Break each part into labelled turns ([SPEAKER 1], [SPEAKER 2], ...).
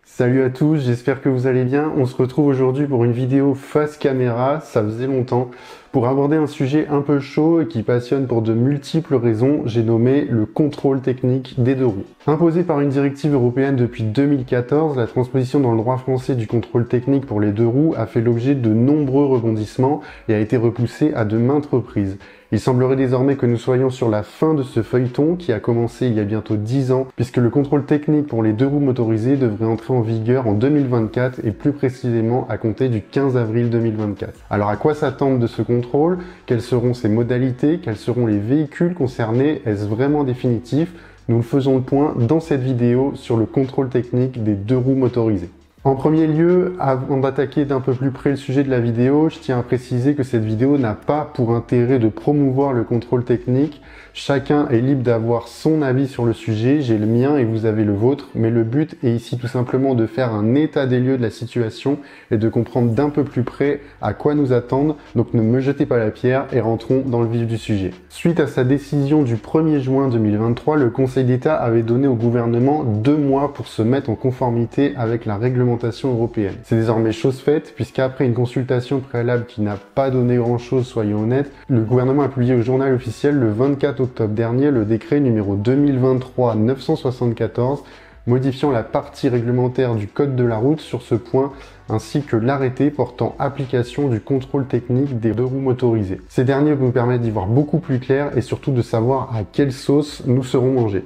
[SPEAKER 1] Salut à tous, j'espère que vous allez bien. On se retrouve aujourd'hui pour une vidéo face caméra, ça faisait longtemps, pour aborder un sujet un peu chaud et qui passionne pour de multiples raisons. J'ai nommé le contrôle technique des deux roues. Imposé par une directive européenne depuis 2014, la transposition dans le droit français du contrôle technique pour les deux roues a fait l'objet de nombreux rebondissements et a été repoussée à de maintes reprises. Il semblerait désormais que nous soyons sur la fin de ce feuilleton qui a commencé il y a bientôt 10 ans, puisque le contrôle technique pour les deux roues motorisées devrait entrer en vigueur en 2024 et plus précisément à compter du 15 avril 2024. Alors à quoi s'attendre de ce contrôle? Quelles seront ses modalités? Quels seront les véhicules concernés? Est-ce vraiment définitif? Nous faisons le point dans cette vidéo sur le contrôle technique des deux roues motorisées. En premier lieu, avant d'attaquer d'un peu plus près le sujet de la vidéo, je tiens à préciser que cette vidéo n'a pas pour intérêt de promouvoir le contrôle technique. Chacun est libre d'avoir son avis sur le sujet, j'ai le mien et vous avez le vôtre, mais le but est ici tout simplement de faire un état des lieux de la situation et de comprendre d'un peu plus près à quoi nous attendre, donc ne me jetez pas la pierre et rentrons dans le vif du sujet. Suite à sa décision du 1er juin 2023, le Conseil d'État avait donné au gouvernement 2 mois pour se mettre en conformité avec la réglementation européenne. C'est désormais chose faite, puisqu'après une consultation préalable qui n'a pas donné grand-chose, soyons honnêtes, le gouvernement a publié au journal officiel le 24 octobre dernier le décret numéro 2023-974 modifiant la partie réglementaire du code de la route sur ce point, ainsi que l'arrêté portant application du contrôle technique des deux roues motorisées. Ces derniers nous permettent d'y voir beaucoup plus clair et surtout de savoir à quelle sauce nous serons mangés.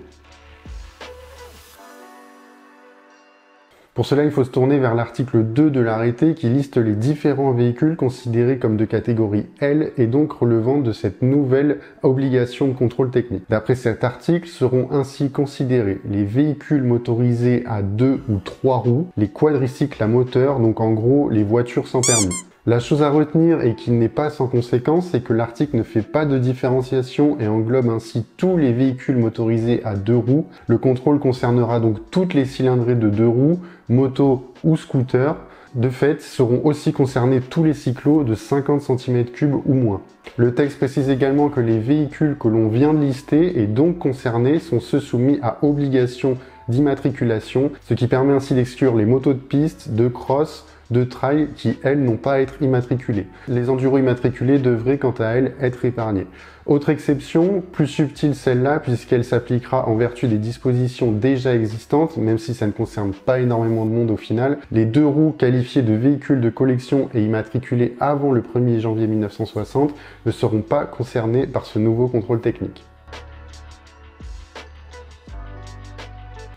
[SPEAKER 1] Pour cela, il faut se tourner vers l'article 2 de l'arrêté qui liste les différents véhicules considérés comme de catégorie L et donc relevant de cette nouvelle obligation de contrôle technique. D'après cet article, seront ainsi considérés les véhicules motorisés à 2 ou 3 roues, les quadricycles à moteur, donc en gros les voitures sans permis. La chose à retenir et qui n'est pas sans conséquence, c'est que l'article ne fait pas de différenciation et englobe ainsi tous les véhicules motorisés à 2 roues. Le contrôle concernera donc toutes les cylindrées de 2 roues, moto ou scooter. De fait, seront aussi concernés tous les cyclos de 50 cm3 ou moins. Le texte précise également que les véhicules que l'on vient de lister et donc concernés sont ceux soumis à obligation d'immatriculation, ce qui permet ainsi d'exclure les motos de piste, de cross, de trail qui, elles, n'ont pas à être immatriculées. Les enduros immatriculés devraient, quant à elles, être épargnés. Autre exception, plus subtile celle-là, puisqu'elle s'appliquera en vertu des dispositions déjà existantes, même si ça ne concerne pas énormément de monde au final, les 2 roues qualifiées de véhicules de collection et immatriculées avant le 1er janvier 1960 ne seront pas concernées par ce nouveau contrôle technique.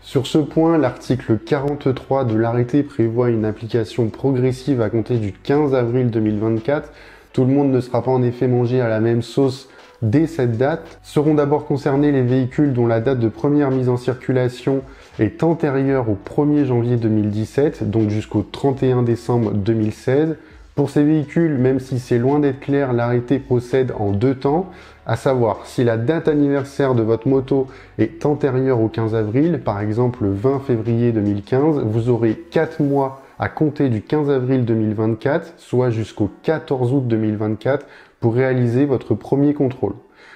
[SPEAKER 1] Sur ce point, l'article 43 de l'arrêté prévoit une application progressive à compter du 15 avril 2024. Tout le monde ne sera pas en effet mangé à la même sauce dès cette date. Seront d'abord concernés les véhicules dont la date de première mise en circulation est antérieure au 1er janvier 2017, donc jusqu'au 31 décembre 2016. Pour ces véhicules, même si c'est loin d'être clair, l'arrêté procède en 2 temps, à savoir si la date anniversaire de votre moto est antérieure au 15 avril, par exemple le 20 février 2015, vous aurez 4 mois à compter du 15 avril 2024, soit jusqu'au 14 août 2024, pour réaliser votre premier contrôle.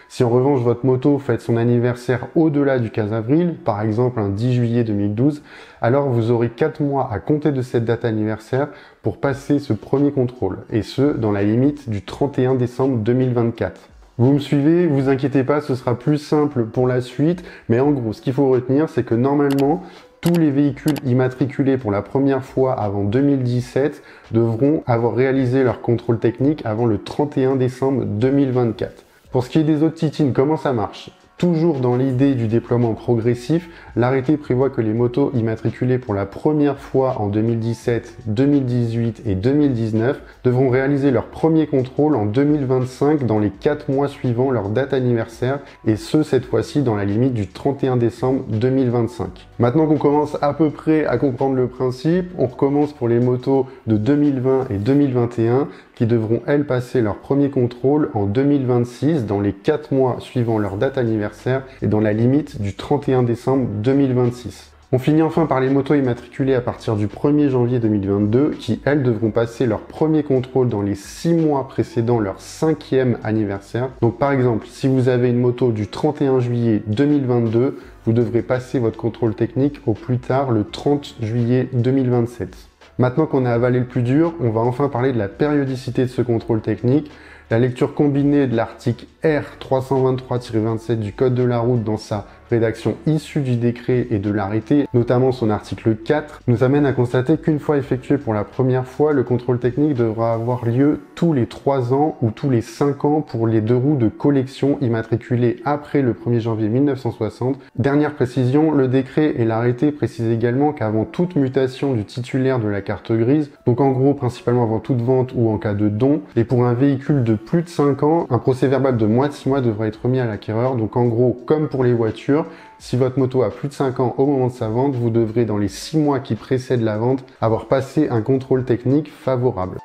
[SPEAKER 1] Si en revanche votre moto fête son anniversaire au-delà du 15 avril, par exemple un 10 juillet 2012, alors vous aurez 4 mois à compter de cette date anniversaire pour passer ce premier contrôle, et ce, dans la limite du 31 décembre 2024. Vous me suivez, vous inquiétez pas, ce sera plus simple pour la suite, mais en gros, ce qu'il faut retenir, c'est que normalement, tous les véhicules immatriculés pour la première fois avant 2017 devront avoir réalisé leur contrôle technique avant le 31 décembre 2024. Pour ce qui est des autres titines, comment ça marche? Toujours dans l'idée du déploiement progressif, l'arrêté prévoit que les motos immatriculées pour la première fois en 2017, 2018 et 2019 devront réaliser leur premier contrôle en 2025 dans les 4 mois suivant leur date anniversaire, et ce, cette fois-ci, dans la limite du 31 décembre 2025. Maintenant qu'on commence à peu près à comprendre le principe, on recommence pour les motos de 2020 et 2021 qui devront, elles, passer leur premier contrôle en 2026 dans les 4 mois suivant leur date anniversaire et dans la limite du 31 décembre 2026. On finit enfin par les motos immatriculées à partir du 1er janvier 2022 qui, elles, devront passer leur premier contrôle dans les 6 mois précédant leur 5e anniversaire. Donc par exemple, si vous avez une moto du 31 juillet 2022, vous devrez passer votre contrôle technique au plus tard le 30 juillet 2027. Maintenant qu'on a avalé le plus dur, on va enfin parler de la périodicité de ce contrôle technique. La lecture combinée de l'article R323-27 du Code de la route dans sa rédaction issue du décret et de l'arrêté, notamment son article 4, nous amène à constater qu'une fois effectué pour la première fois, le contrôle technique devra avoir lieu tous les 3 ans ou tous les 5 ans pour les 2 roues de collection immatriculées après le 1er janvier 1960. Dernière précision, le décret et l'arrêté précisent également qu'avant toute mutation du titulaire de la carte grise, donc en gros principalement avant toute vente ou en cas de don, et pour un véhicule de plus de 5 ans, un procès-verbal de moins de 6 mois devrait être remis à l'acquéreur. Donc en gros, comme pour les voitures, si votre moto a plus de 5 ans au moment de sa vente, vous devrez dans les 6 mois qui précèdent la vente avoir passé un contrôle technique favorable.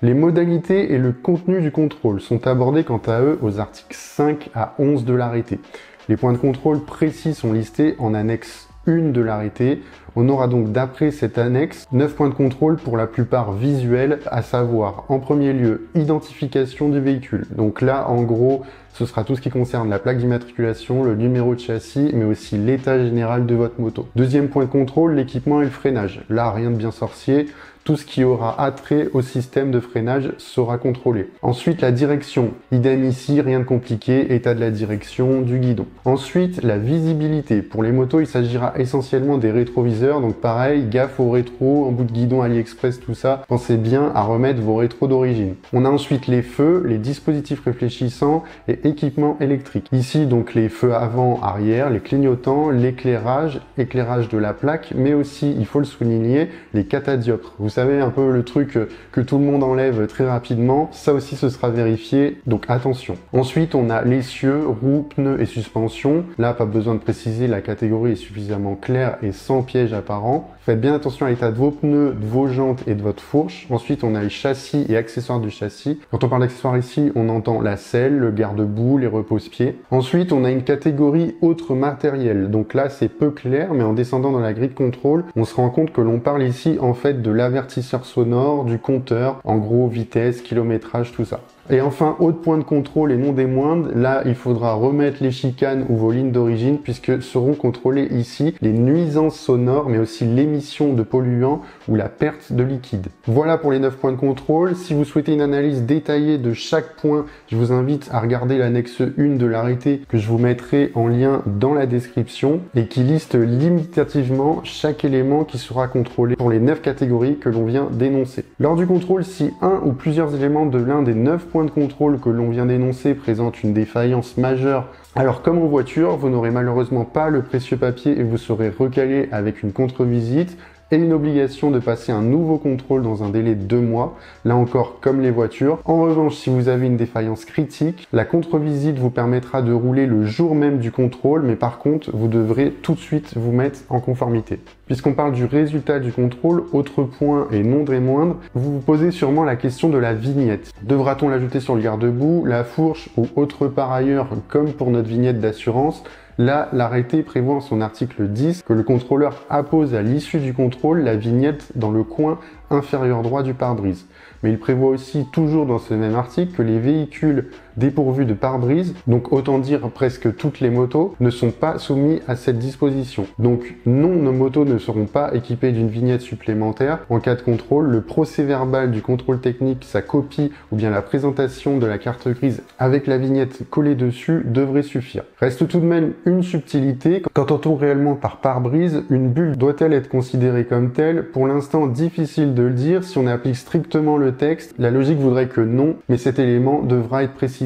[SPEAKER 1] Les modalités et le contenu du contrôle sont abordés quant à eux aux articles 5 à 11 de l'arrêté. Les points de contrôle précis sont listés en annexe 1 de l'arrêté. On aura donc d'après cette annexe 9 points de contrôle pour la plupart visuels, à savoir en premier lieu identification du véhicule. Donc là en gros ce sera tout ce qui concerne la plaque d'immatriculation, le numéro de châssis, mais aussi l'état général de votre moto. Deuxième point de contrôle, l'équipement et le freinage. Là rien de bien sorcier. Tout ce qui aura attrait au système de freinage sera contrôlé. Ensuite, la direction. Idem ici, rien de compliqué, état de la direction, du guidon. Ensuite, la visibilité. Pour les motos, il s'agira essentiellement des rétroviseurs. Donc pareil, gaffe aux rétros, en bout de guidon, AliExpress, tout ça. Pensez bien à remettre vos rétros d'origine. On a ensuite les feux, les dispositifs réfléchissants et équipements électriques. Ici, donc les feux avant, arrière, les clignotants, l'éclairage, éclairage de la plaque, mais aussi, il faut le souligner, les catadioptres. Vous savez, un peu le truc que tout le monde enlève très rapidement, ça aussi ce sera vérifié, donc attention. Ensuite, on a l'essieu, roues, pneus et suspension. Là, pas besoin de préciser, la catégorie est suffisamment claire et sans piège apparent. Faites bien attention à l'état de vos pneus, de vos jantes et de votre fourche. Ensuite, on a les châssis et accessoires du châssis. Quand on parle d'accessoires ici, on entend la selle, le garde-boue, les repose-pieds. Ensuite, on a une catégorie autres matériels. Donc là, c'est peu clair, mais en descendant dans la grille de contrôle, on se rend compte que l'on parle ici en fait de l'avertisseur sonore, du compteur, en gros vitesse, kilométrage, tout ça. Et enfin, autre point de contrôle et non des moindres, là il faudra remettre les chicanes ou vos lignes d'origine puisque seront contrôlées ici les nuisances sonores mais aussi l'émission de polluants ou la perte de liquide. Voilà pour les 9 points de contrôle. Si vous souhaitez une analyse détaillée de chaque point, je vous invite à regarder l'annexe 1 de l'arrêté que je vous mettrai en lien dans la description et qui liste limitativement chaque élément qui sera contrôlé pour les 9 catégories que l'on vient d'énoncer. Lors du contrôle, si un ou plusieurs éléments de l'un des 9 points de contrôle que l'on vient d'énoncer présente une défaillance majeure, alors comme en voiture, vous n'aurez malheureusement pas le précieux papier et vous serez recalé avec une contre-visite et une obligation de passer un nouveau contrôle dans un délai de 2 mois, là encore comme les voitures. En revanche, si vous avez une défaillance critique, la contre-visite vous permettra de rouler le jour même du contrôle, mais par contre, vous devrez tout de suite vous mettre en conformité. Puisqu'on parle du résultat du contrôle, autre point et non des moindres, vous vous posez sûrement la question de la vignette. Devra-t-on l'ajouter sur le garde-boue, la fourche ou autre par ailleurs, comme pour notre vignette d'assurance? Là, l'arrêté prévoit en son article 10 que le contrôleur appose à l'issue du contrôle la vignette dans le coin inférieur droit du pare-brise. Mais il prévoit aussi, toujours dans ce même article, que les véhicules dépourvus de pare-brise, donc autant dire presque toutes les motos, ne sont pas soumis à cette disposition. Donc non, nos motos ne seront pas équipées d'une vignette supplémentaire. En cas de contrôle, le procès-verbal du contrôle technique, sa copie ou bien la présentation de la carte grise avec la vignette collée dessus devrait suffire. Reste tout de même une subtilité. Qu'entend-on réellement par pare-brise? Une bulle doit-elle être considérée comme telle? Pour l'instant, difficile de le dire. Si on applique strictement le texte, la logique voudrait que non, mais cet élément devra être précisé.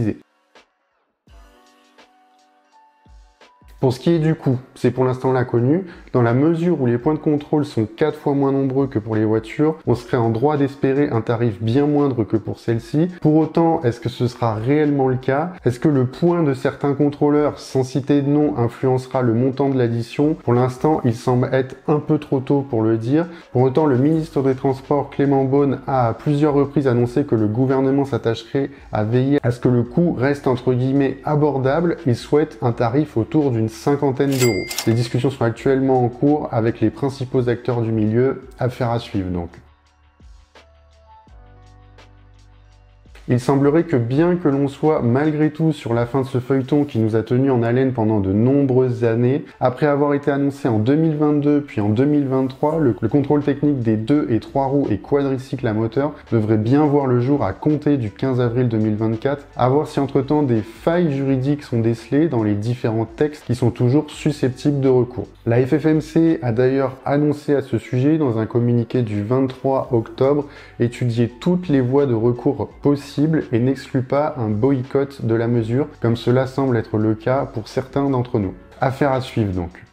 [SPEAKER 1] Pour ce qui est du coût, c'est pour l'instant l'inconnu. Dans la mesure où les points de contrôle sont 4 fois moins nombreux que pour les voitures, on serait en droit d'espérer un tarif bien moindre que pour celle-ci. Pour autant, est-ce que ce sera réellement le cas? Est-ce que le point de certains contrôleurs, sans citer de nom, influencera le montant de l'addition? Pour l'instant, il semble être un peu trop tôt pour le dire. Pour autant, le ministre des Transports, Clément Beaune, a à plusieurs reprises annoncé que le gouvernement s'attacherait à veiller à ce que le coût reste entre guillemets abordable. Il souhaite un tarif autour d'une 50aine d'euros. Les discussions sont actuellement en cours avec les principaux acteurs du milieu, affaire à suivre donc. Il semblerait que bien que l'on soit malgré tout sur la fin de ce feuilleton qui nous a tenu en haleine pendant de nombreuses années, après avoir été annoncé en 2022 puis en 2023, le contrôle technique des 2 et 3 roues et quadricycles à moteur devrait bien voir le jour à compter du 15 avril 2024, à voir si entre-temps des failles juridiques sont décelées dans les différents textes qui sont toujours susceptibles de recours. La FFMC a d'ailleurs annoncé à ce sujet dans un communiqué du 23 octobre étudier toutes les voies de recours possibles et n'exclut pas un boycott de la mesure, comme cela semble être le cas pour certains d'entre nous. Affaire à suivre donc.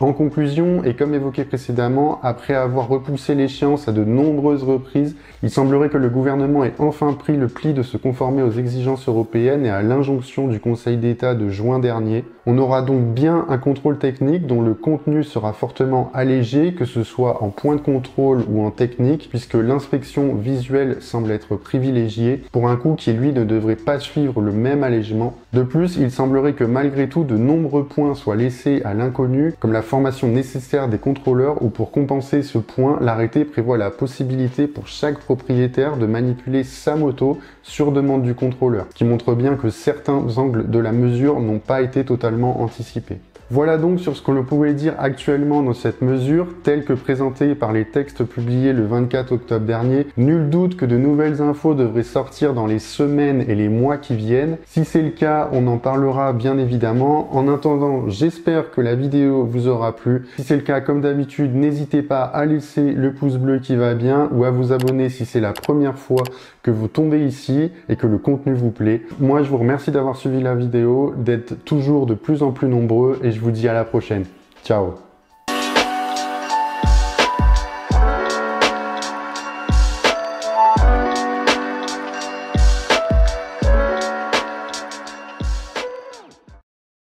[SPEAKER 1] En conclusion, et comme évoqué précédemment, après avoir repoussé l'échéance à de nombreuses reprises, il semblerait que le gouvernement ait enfin pris le pli de se conformer aux exigences européennes et à l'injonction du Conseil d'État de juin dernier. On aura donc bien un contrôle technique dont le contenu sera fortement allégé, que ce soit en point de contrôle ou en technique, puisque l'inspection visuelle semble être privilégiée pour un coût qui lui ne devrait pas suivre le même allègement. De plus, il semblerait que malgré tout de nombreux points soient laissés à l'inconnu, comme la formation nécessaire des contrôleurs, ou pour compenser ce point, l'arrêté prévoit la possibilité pour chaque propriétaire de manipuler sa moto sur demande du contrôleur, qui montre bien que certains angles de la mesure n'ont pas été totalement anticipés. Voilà donc sur ce que l'on pouvait dire actuellement dans cette mesure, telle que présentée par les textes publiés le 24 octobre dernier. Nul doute que de nouvelles infos devraient sortir dans les semaines et les mois qui viennent. Si c'est le cas, on en parlera bien évidemment. En attendant, j'espère que la vidéo vous aura plu. Si c'est le cas, comme d'habitude, n'hésitez pas à laisser le pouce bleu qui va bien ou à vous abonner si c'est la première fois que vous tombez ici et que le contenu vous plaît. Moi, je vous remercie d'avoir suivi la vidéo, d'être toujours de plus en plus nombreux et je vous dis à la prochaine. Ciao!